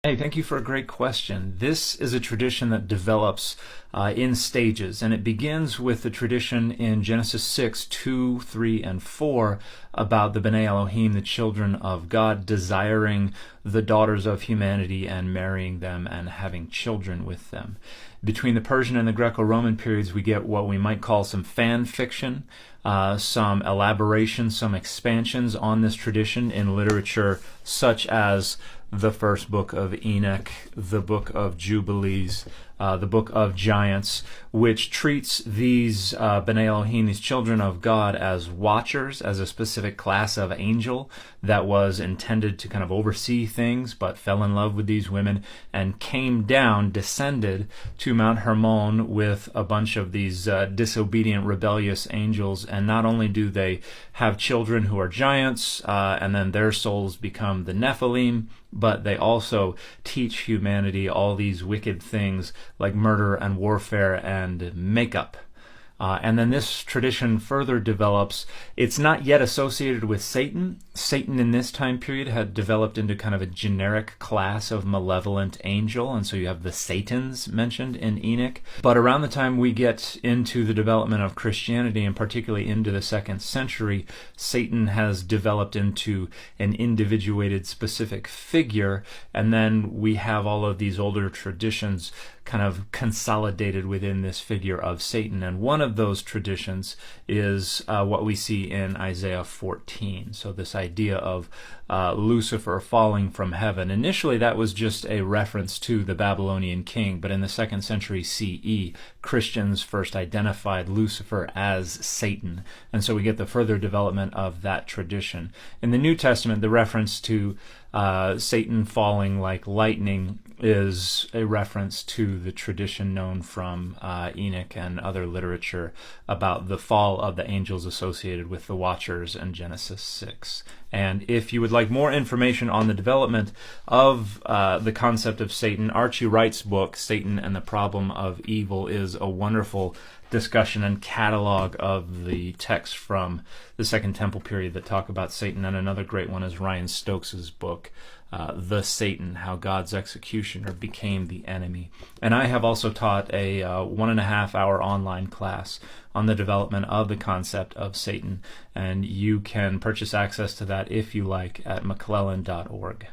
Hey, thank you for a great question. This is a tradition that develops in stages, and it begins with the tradition in Genesis 6, 2, 3, and 4 about the B'nai Elohim, the children of God, desiring the daughters of humanity and marrying them and having children with them. Between the Persian and the Greco-Roman periods, we get what we might call some fan fiction, some elaboration, some expansions on this tradition in literature such as the first book of Enoch, the book of Jubilees, the book of Giants, which treats these B'nai Elohim, these children of God, as watchers, as a specific class of angel that was intended to kind of oversee things, but fell in love with these women and came down, descended to Mount Hermon with a bunch of these disobedient, rebellious angels. And not only do they have children who are giants, and then their souls become the Nephilim, but they also teach humanity all these wicked things like murder and warfare and makeup. And then this tradition further develops. It's not yet associated with Satan. Satan in this time period had developed into kind of a generic class of malevolent angel, and so you have the Satans mentioned in Enoch. But around the time we get into the development of Christianity, and particularly into the 2nd century, Satan has developed into an individuated specific figure, and then we have all of these older traditions kind of consolidated within this figure of Satan. And one of those traditions is what we see in Isaiah 14. So this idea of Lucifer falling from heaven. Initially, that was just a reference to the Babylonian king, but in the 2nd century CE, Christians first identified Lucifer as Satan. And so we get the further development of that tradition. In the New Testament, the reference to Satan falling like lightning is a reference to the tradition known from Enoch and other literature about the fall of the angels associated with the Watchers in Genesis 6. And if you would like more information on the development of the concept of Satan, Archie Wright's book, Satan and the Problem of Evil, is a wonderful discussion and catalog of the texts from the Second Temple period that talk about Satan. And another great one is Ryan Stokes' book, The Satan, How God's Executioner Became the Enemy. And I have also taught a 1.5-hour online class on the development of the concept of Satan, and you can purchase access to that if you like at mcclellan.org.